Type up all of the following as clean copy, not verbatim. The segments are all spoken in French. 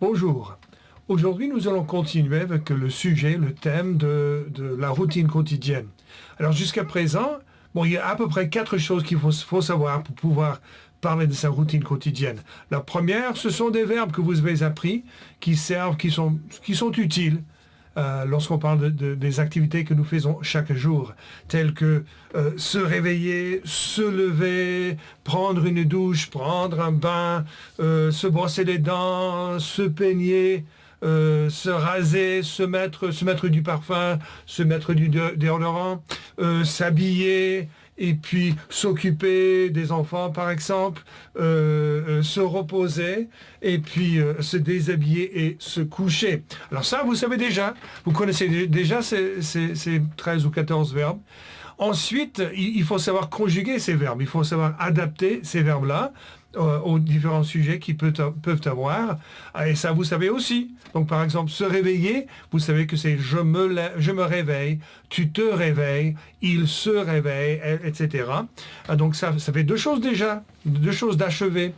Bonjour. Aujourd'hui, nous allons continuer avec le sujet, le thème de la routine quotidienne. Alors, jusqu'à présent, il y a à peu près 4 choses qu'il faut savoir pour pouvoir parler de sa routine quotidienne. La première, ce sont des verbes que vous avez appris, qui servent, qui sont utiles lorsqu'on parle des activités que nous faisons chaque jour, telles que se réveiller, se lever, prendre une douche, prendre un bain, se brosser les dents, se peigner, se raser, se mettre du parfum, se mettre du déodorant, s'habiller, et puis s'occuper des enfants par exemple, se reposer, et puis se déshabiller et se coucher. Alors ça, vous savez déjà, vous connaissez déjà ces 13 ou 14 verbes. Ensuite, il faut savoir conjuguer ces verbes, il faut savoir adapter ces verbes-là aux différents sujets qu'ils peuvent avoir. Et ça, vous savez aussi. Donc, par exemple, se réveiller, vous savez que c'est je me réveille, tu te réveilles, il se réveille, etc. Donc, ça fait 2 choses déjà, 2 choses d'achevées.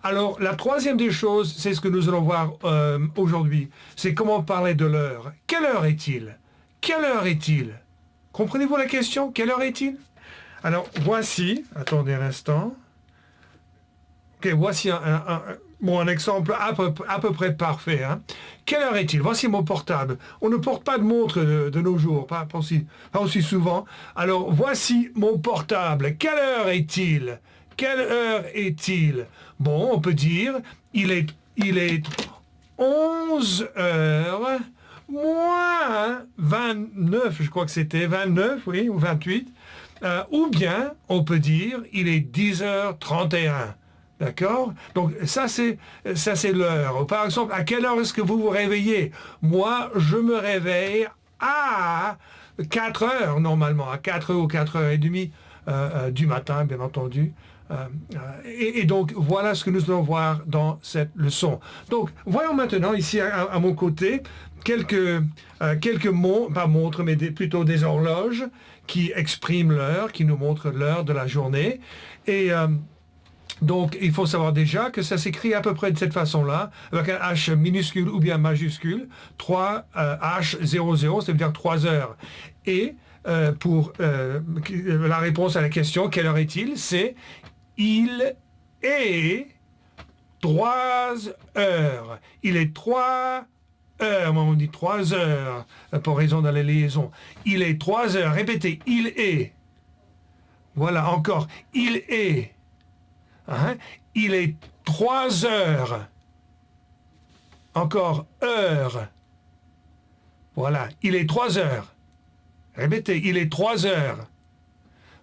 Alors, la troisième des choses, c'est ce que nous allons voir aujourd'hui. C'est comment parler de l'heure. Quelle heure est-il? Quelle heure est-il? Comprenez-vous la question? Quelle heure est-il? Alors, voici, attendez un instant. Ok, voici un exemple à peu près parfait. Quelle heure est-il? Voici mon portable. On ne porte pas de montre de nos jours, pas aussi souvent. Alors, voici mon portable. Quelle heure est-il? Quelle heure est-il? Bon, on peut dire, il est 11 heures moins 29, je crois que c'était 29, oui, ou 28. Ou bien, on peut dire, il est 10h31. D'accord? Donc, ça, c'est l'heure. Par exemple, à quelle heure est-ce que vous vous réveillez? Moi, je me réveille à 4 heures, normalement, à 4 heures ou 4h30 du matin, bien entendu. Et donc, voilà ce que nous allons voir dans cette leçon. Donc, voyons maintenant, ici, à mon côté, quelques mots, pas montres, mais plutôt des horloges qui expriment l'heure, qui nous montrent l'heure de la journée. Et donc, il faut savoir déjà que ça s'écrit à peu près de cette façon-là, avec un H minuscule ou bien majuscule, 3 H00, ça veut dire 3 heures. Et pour la réponse à la question, quelle heure est-il? C'est il est 3 heures. Il est 3 heures. On dit 3 heures pour raison de la liaison. Il est 3 heures. Répétez, il est. Voilà, encore. Il est. Il est 3 heures. Encore heure. Voilà, il est 3 heures. Répétez, il est 3 heures.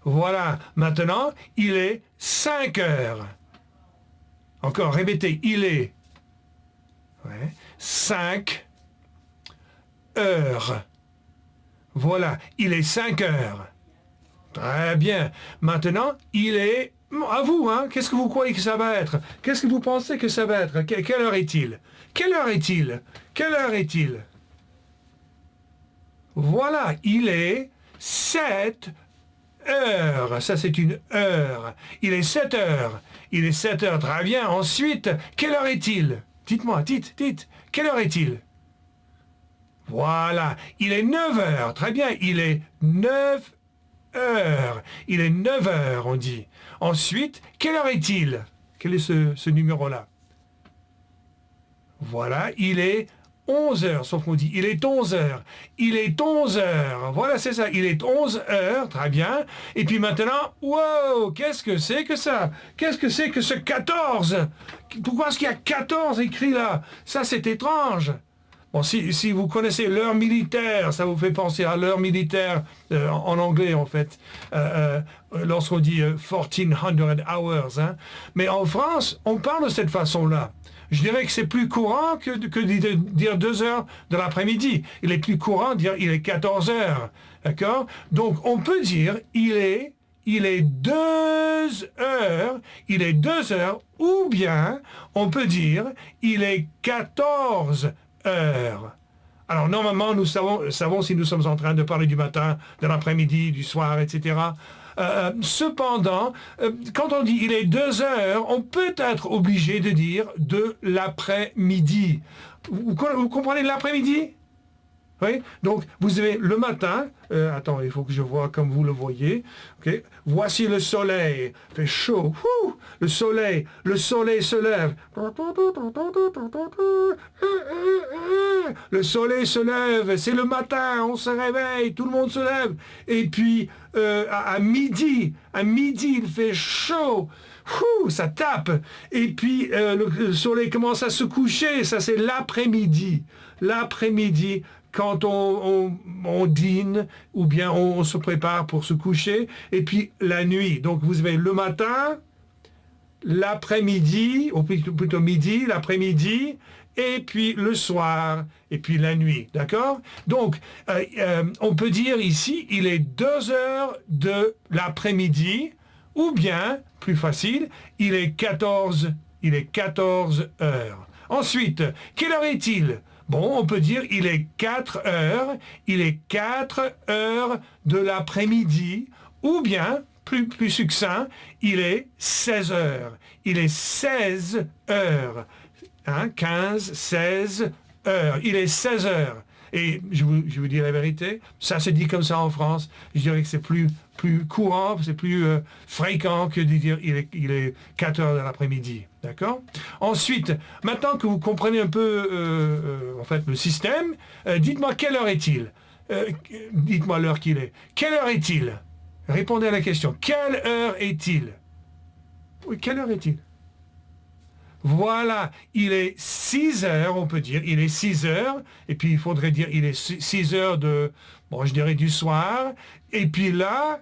Voilà, maintenant, il est 5 heures. Encore, répétez, il est 5 heures. Voilà, il est 5 heures. Très bien. Maintenant, il est... À vous, qu'est-ce que vous croyez que ça va être? Qu'est-ce que vous pensez que ça va être? Quelle heure est-il? Quelle heure est-il? Quelle heure est-il? Voilà, il est 7 heures. Ça, c'est une heure. Il est 7 heures. Il est 7 heures. Très bien. Ensuite, quelle heure est-il? Dites-moi, dites. Quelle heure est-il? Voilà. Il est 9 heures. Très bien. Il est 9 heures. Il est 9 heures, on dit. Ensuite, quelle heure est-il? Quel est ce numéro-là? Voilà. Il est 11 heures, sauf qu'on dit, il est 11 heures. Il est 11 heures. Voilà, c'est ça. Il est 11 heures. Très bien. Et puis maintenant, wow, qu'est-ce que c'est que ça? Qu'est-ce que c'est que ce 14? Pourquoi est-ce qu'il y a 14 écrit là? Ça, c'est étrange. Bon, si vous connaissez l'heure militaire, ça vous fait penser à l'heure militaire en anglais, en fait, lorsqu'on dit 1400 hours. Mais en France, on parle de cette façon-là. Je dirais que c'est plus courant que de dire 2 heures de l'après-midi. Il est plus courant de dire il est 14 heures. D'accord? Donc, on peut dire il est 2 heures, il est 2 heures, ou bien on peut dire il est 14 heures. Alors, normalement, nous savons si nous sommes en train de parler du matin, de l'après-midi, du soir, etc. Cependant, quand on dit il est 2 heures, on peut être obligé de dire de l'après-midi. Vous comprenez l'après-midi? Oui, donc vous avez le matin, attends, il faut que je vois comme vous le voyez. Okay. Voici le soleil, il fait chaud, le soleil se lève. Le soleil se lève, c'est le matin, on se réveille, tout le monde se lève. Et puis à midi, il fait chaud. Ça tape. Et puis le soleil commence à se coucher, ça c'est l'après-midi. L'après-midi, quand on dîne ou bien on se prépare pour se coucher, et puis la nuit. Donc vous avez le matin, l'après-midi, ou plutôt midi, l'après-midi, et puis le soir, et puis la nuit. D'accord? Donc, on peut dire ici, il est 2 heures de l'après-midi, ou bien, plus facile, il est 14 heures. Ensuite, quelle heure est-il? Bon, on peut dire il est 4 heures, il est 4 heures de l'après-midi, ou bien, plus succinct, il est 16 heures. Il est 16 heures. 15, 16 heures. Il est 16 heures. Et je vous dis la vérité, ça se dit comme ça en France. Je dirais que c'est plus courant, c'est plus fréquent que de dire il est 4 heures de l'après-midi. D'accord? Ensuite, maintenant que vous comprenez un peu en fait le système, dites-moi quelle heure est-il? Dites-moi l'heure qu'il est. Quelle heure est-il? Répondez à la question. Quelle heure est-il? Oui, quelle heure est-il? Voilà, il est 6 heures, on peut dire, il est 6 heures, et puis il faudrait dire il est 6 heures je dirais du soir, et puis là,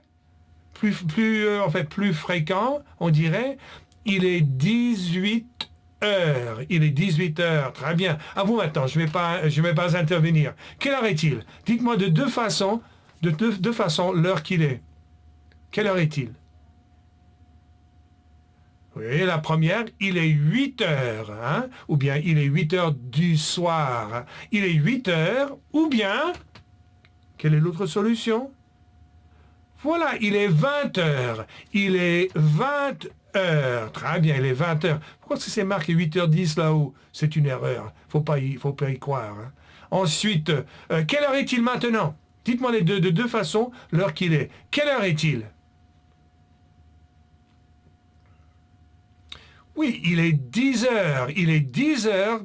plus fréquent, on dirait, il est 18 heures. Il est 18 heures, très bien. À vous maintenant, je vais pas intervenir. Quelle heure est-il? Dites-moi de deux façons l'heure qu'il est. Quelle heure est-il? Oui, la première, il est 8 heures, ou bien il est 8 heures du soir. Il est 8 heures, ou bien, quelle est l'autre solution? Voilà, il est 20 heures. Il est 20 heures. Très bien, il est 20 heures. Pourquoi est-ce que c'est marqué 8h10 là-haut? C'est une erreur. Faut pas y croire. Ensuite, quelle heure est-il maintenant? Dites-moi de deux façons l'heure qu'il est. Quelle heure est-il? Oui, il est 10 heures. Il est 10 heures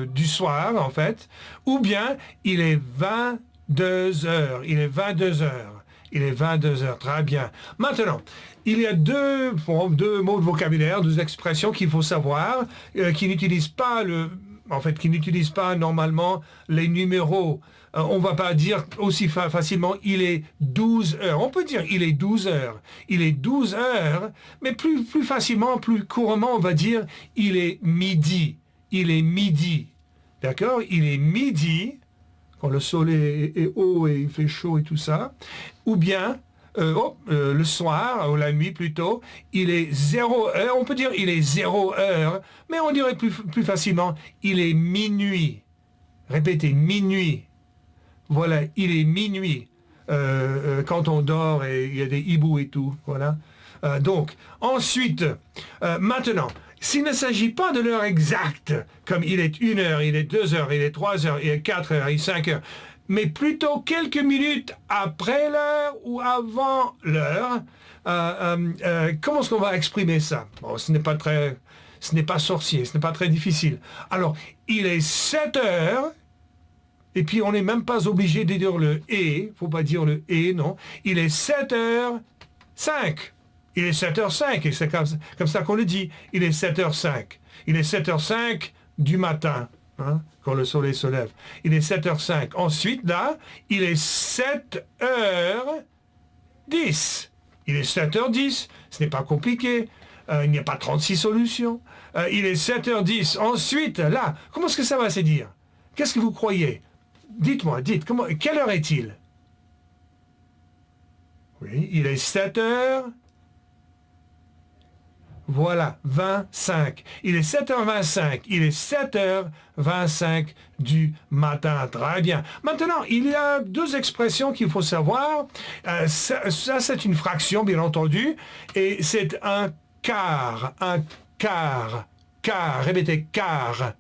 du soir, en fait. Ou bien, il est 22 heures. Il est 22 heures. Il est 22 heures. Très bien. Maintenant, il y a deux mots de vocabulaire, deux expressions qu'il faut savoir, qui n'utilisent pas qui n'utilisent pas normalement les numéros. On ne va pas dire aussi facilement il est 12 heures. On peut dire il est 12 heures. Il est 12 heures, mais plus facilement, plus couramment, on va dire il est midi. Il est midi. D'accord? Il est midi, quand le soleil est haut et il fait chaud et tout ça. Ou bien, le soir, ou la nuit plutôt, il est 0 heure. On peut dire il est 0 heure, mais on dirait plus facilement il est minuit. Répétez, minuit. Voilà, il est minuit. Quand on dort et il y a des hiboux et tout. Voilà. Donc, ensuite, maintenant, s'il ne s'agit pas de l'heure exacte, comme il est 1 heure, il est 2 heures, il est 3 heures, il est 4 heures, il est 5 heures, mais plutôt quelques minutes après l'heure ou avant l'heure, comment est-ce qu'on va exprimer ça? Bon, ce n'est pas sorcier, ce n'est pas très difficile. Alors, il est 7 heures, et puis on n'est même pas obligé de dire le « et », il ne faut pas dire le « et », non. Il est 7h05. Il est 7h05, et c'est comme ça qu'on le dit. Il est 7h05. Il est 7h05 du matin, quand le soleil se lève. Il est 7h05. Ensuite, là, il est 7h10. Il est 7h10. Ce n'est pas compliqué. Il n'y a pas 36 solutions. Il est 7h10. Ensuite, là, comment est-ce que ça va se dire? Qu'est-ce que vous croyez? Dites-moi, quelle heure est-il? Oui, il est 7 heures. Voilà, 25. Il est 7h25. Il est 7h25 du matin. Très bien. Maintenant, il y a deux expressions qu'il faut savoir. Ça, c'est une fraction, bien entendu. Et c'est un quart. Un quart. Quart. Répétez, quart.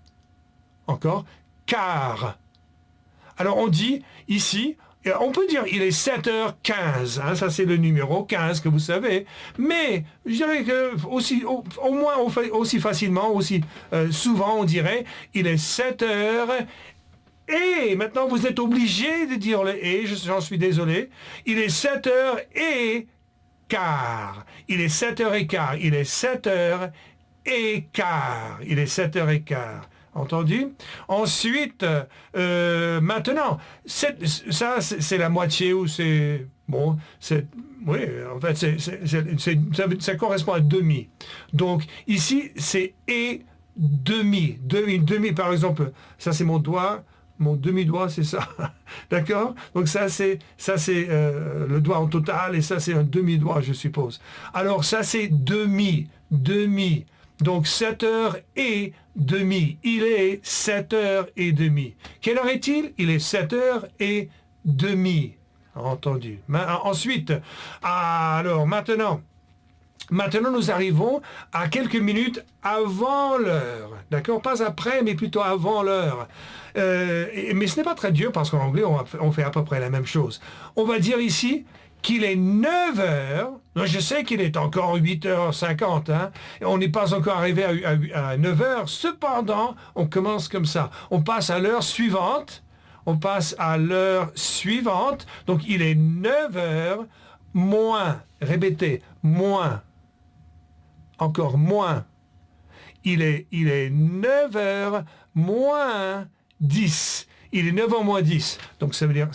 Encore. Quart. Alors, on dit ici... On peut dire il est 7h15, hein, ça c'est le numéro 15 que vous savez, mais je dirais que aussi, au moins aussi facilement, aussi souvent on dirait il est 7h et maintenant vous êtes obligé de dire le et, j'en suis désolé, il est 7h15, il est 7h15, il est 7h15, il est 7h15. Entendu? Ensuite, maintenant, ça, c'est la moitié ou c'est... Bon, c'est... Oui, en fait, ça correspond à demi. Donc, ici, c'est et demi. Demi, par exemple, ça, c'est mon doigt. Mon demi-doigt, c'est ça. D'accord? Donc, ça, c'est le doigt en total et ça, c'est un demi-doigt, je suppose. Alors, ça, c'est demi. Donc 7h30. Il est 7h30. Quelle heure est-il? Il est 7h30. Entendu. Ensuite, alors maintenant, nous arrivons à quelques minutes avant l'heure. D'accord? Pas après, mais plutôt avant l'heure. Mais ce n'est pas très dur parce qu'en anglais, on fait à peu près la même chose. On va dire ici qu'il est 9h. Je sais qu'il est encore 8h50. Hein, on n'est pas encore arrivé à 9h. Cependant, on commence comme ça. On passe à l'heure suivante. Donc, il est 9h moins. Répétez, moins. Encore moins. Il est 9h moins 10. Il est 9h moins 10. Donc, ça veut dire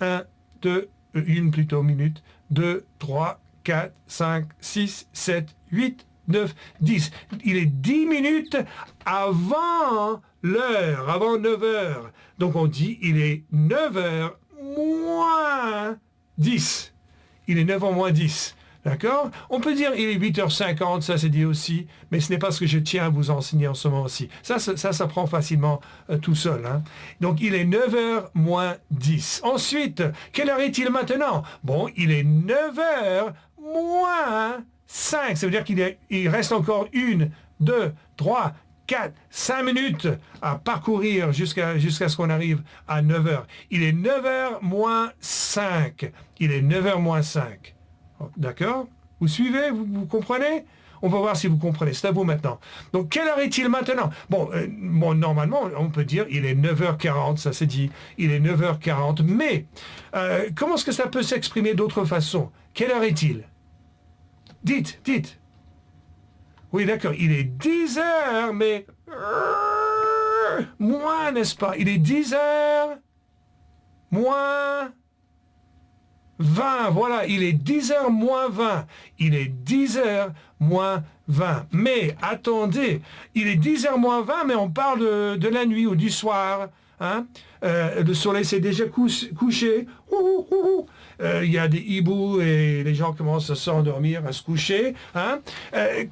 1, 2, une plutôt minute, 2, 3, 4, 5, 6, 7, 8, 9, 10. Il est 10 minutes avant l'heure, avant 9h. Donc on dit il est 9h moins 10. Il est 9h moins 10. D'accord? On peut dire il est 8h50, ça c'est dit aussi, mais ce n'est pas ce que je tiens à vous enseigner en ce moment-ci. Ça prend facilement tout seul. Hein? Donc il est 9h moins 10. Ensuite, quelle heure est-il maintenant? Bon, il est 9h moins 5. Ça veut dire qu'il reste encore 1, 2, 3, 4, 5 minutes à parcourir jusqu'à ce qu'on arrive à 9h. Il est 9h moins 5. Il est 9h moins 5. D'accord? Vous suivez? Vous comprenez? On va voir si vous comprenez. C'est à vous maintenant. Donc, quelle heure est-il maintenant? Bon, normalement, on peut dire il est 9h40, ça c'est dit. Il est 9h40. Mais, comment est-ce que ça peut s'exprimer d'autre façon? Quelle heure est-il? Dites. Oui, d'accord. Il est 10h, mais... moins, n'est-ce pas? Il est 10h moins... 20, voilà, il est 10h moins 20. Il est 10h moins 20. Mais attendez, il est 10h moins 20, mais on parle de la nuit ou du soir. Hein? Le soleil s'est déjà couché. Il y a des hiboux et les gens commencent à s'endormir, à se coucher. Hein?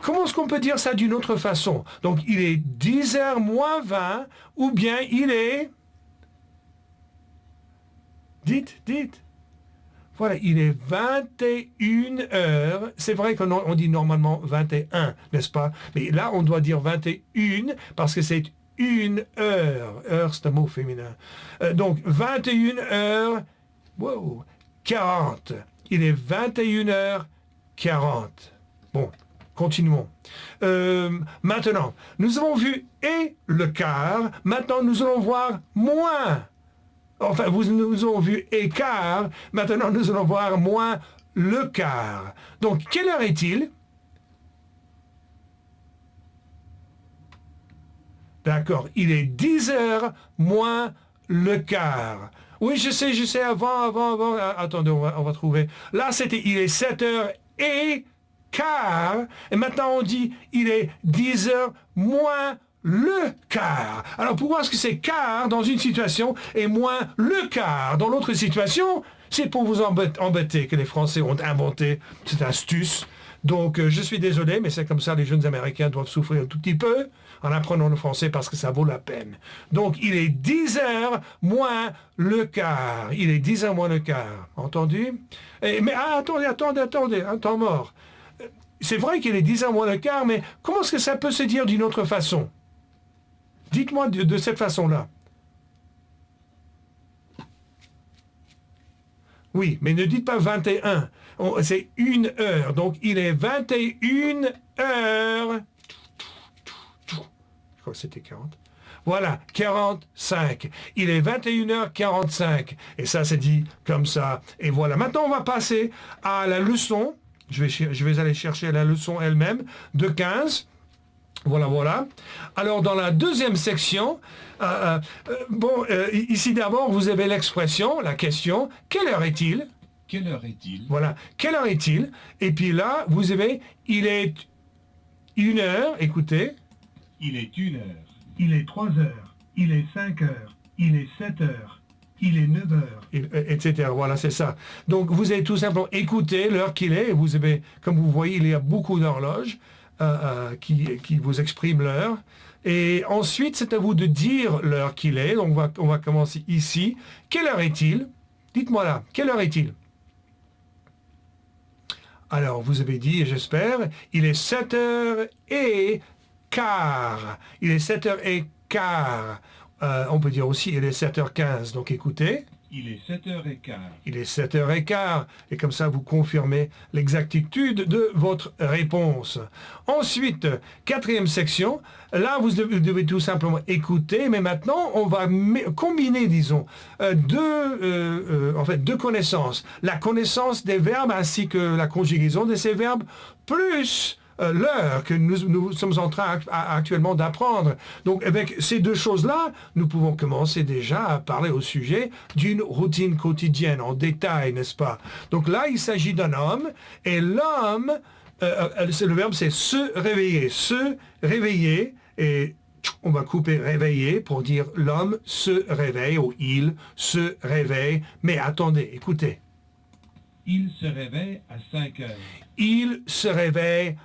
Comment est-ce qu'on peut dire ça d'une autre façon? Donc, il est 10h moins 20 ou bien il est... Dites. Voilà, il est 21h. C'est vrai qu'on dit normalement 21, n'est-ce pas? Mais là, on doit dire 21 parce que c'est une heure. Heure, c'est un mot féminin. Donc, 21h, wow, 40. Il est 21h40. Bon, continuons. Maintenant, nous avons vu et le quart. Maintenant, nous allons voir moins. Enfin, nous avons vu écart, maintenant nous allons voir moins le quart. Donc, quelle heure est-il? D'accord, il est 10h moins le quart. Oui, je sais, avant. Attendez, on va trouver. Là, il est 7h et quart. Et maintenant, on dit, il est 10h moins le quart. Alors pourquoi est-ce que c'est quart dans une situation et moins le quart dans l'autre situation? C'est pour vous embêter que les Français ont inventé cette astuce Donc, je suis désolé, mais c'est comme ça, les jeunes Américains doivent souffrir un tout petit peu en apprenant le français parce que ça vaut la peine. Donc, il est 10 heures moins le quart. Il est 10 heures moins le quart. Entendu? Mais attendez, un temps mort. C'est vrai qu'il est 10 heures moins le quart, mais comment est-ce que ça peut se dire d'une autre façon? Dites-moi de cette façon-là. Oui, mais ne dites pas 21. C'est 1 heure. Donc, il est 21 heures. Je crois que c'était 40. Voilà, 45. Il est 21h45. Et ça, c'est dit comme ça. Et voilà. Maintenant, on va passer à la leçon. Je vais aller chercher la leçon elle-même de 15. Voilà. Alors, dans la deuxième section, ici d'abord, vous avez l'expression, la question, quelle heure est-il? Quelle heure est-il? Voilà, quelle heure est-il? Et puis là, vous avez, il est 1 heure, écoutez. Il est 1 heure. Il est 3 heures. Il est 5 heures. Il est 7 heures. Il est 9 heures. Etc. Voilà, c'est ça. Donc, vous avez tout simplement écouté l'heure qu'il est. Et vous avez, comme vous voyez, il y a beaucoup d'horloges qui vous expriment l'heure. Et ensuite, c'est à vous de dire l'heure qu'il est. Donc, on va commencer ici. Quelle heure est-il? Dites-moi là, quelle heure est-il? Alors, vous avez dit, j'espère, il est 7h15. Il est 7h15. On peut dire aussi, il est 7h15. Donc, écoutez. Il est 7h15. Il est 7h15. Et comme ça, vous confirmez l'exactitude de votre réponse. Ensuite, quatrième section. Là, vous devez tout simplement écouter. Mais maintenant, on va combiner, disons, deux connaissances. La connaissance des verbes ainsi que la conjugaison de ces verbes, plus l'heure que nous sommes en train actuellement d'apprendre. Donc, avec ces deux choses-là, nous pouvons commencer déjà à parler au sujet d'une routine quotidienne, en détail, n'est-ce pas? Donc là, il s'agit d'un homme, et l'homme, le verbe, c'est se réveiller, et on va couper réveiller pour dire l'homme se réveille, ou il se réveille. Mais attendez, écoutez. Il se réveille à 5 heures. Il se réveille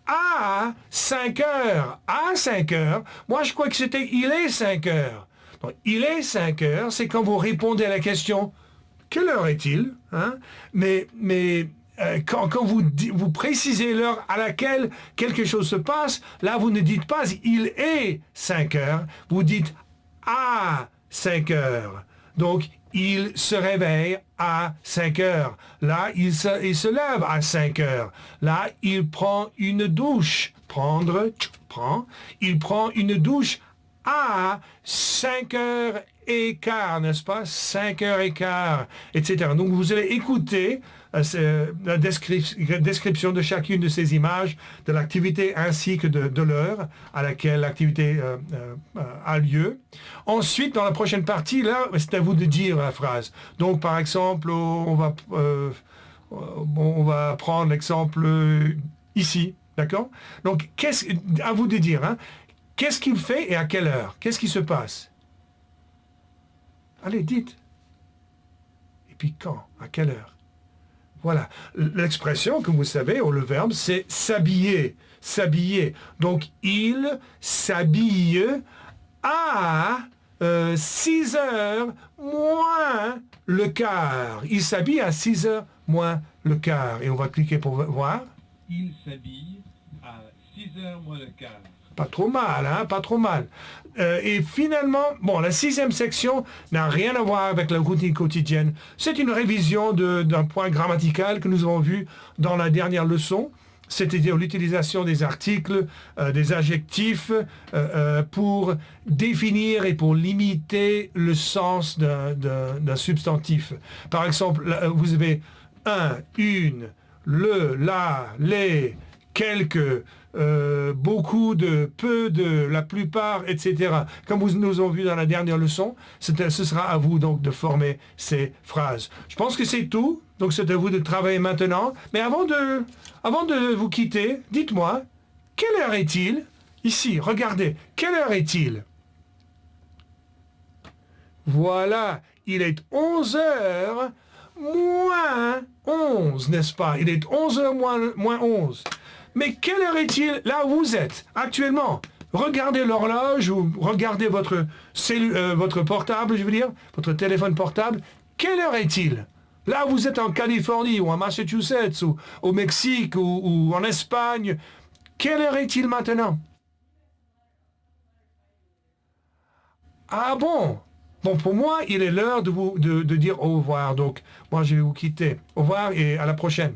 à 5 heures. À 5 heures. Moi, je crois que c'était il est 5 heures. Donc, il est 5 heures, c'est quand vous répondez à la question quelle heure est-il? Hein? Mais quand vous précisez l'heure à laquelle quelque chose se passe, là, vous ne dites pas il est 5 heures, vous dites à 5 heures. Donc, il se réveille à 5 heures. Là, il se lève à 5 heures. Là, il prend une douche. Il prend une douche à 5h15, n'est-ce pas? 5h15, etc. Donc, vous allez écouter la description de chacune de ces images, de l'activité ainsi que de l'heure à laquelle l'activité a lieu. Ensuite, dans la prochaine partie, là, c'est à vous de dire la phrase. Donc, par exemple, on va prendre l'exemple ici, d'accord? Donc, à vous de dire, hein, qu'est-ce qu'il fait et à quelle heure? Qu'est-ce qui se passe? Allez, dites. Et puis quand? À quelle heure? Voilà. L'expression, comme vous savez, ou le verbe, c'est s'habiller. S'habiller. Donc, il s'habille à 6 heures moins le quart. Il s'habille à 6 heures moins le quart. Et on va cliquer pour voir. Il s'habille à 6 heures moins le quart. Pas trop mal, hein? Pas trop mal. Et finalement, la 6e section n'a rien à voir avec la routine quotidienne. C'est une révision d'un point grammatical que nous avons vu dans la dernière leçon, c'est-à-dire l'utilisation des articles, des adjectifs pour définir et pour limiter le sens d'un substantif. Par exemple, vous avez un, une, le, la, les, quelques, beaucoup de, peu de, la plupart, etc. Comme nous avons vu dans la dernière leçon, ce sera à vous donc de former ces phrases. Je pense que c'est tout, donc c'est à vous de travailler maintenant. Mais avant de vous quitter, dites-moi, quelle heure est-il? Ici, regardez, quelle heure est-il? Voilà, il est 11h moins 11, n'est-ce pas? Il est 11 heures moins 11. Mais quelle heure est-il là où vous êtes actuellement? Regardez l'horloge ou regardez votre portable, je veux dire, votre téléphone portable. Quelle heure est-il? Là où vous êtes en Californie ou en Massachusetts ou au Mexique ou en Espagne. Quelle heure est-il maintenant? Ah bon? Bon, pour moi, il est l'heure de dire au revoir. Donc, moi, je vais vous quitter. Au revoir et à la prochaine.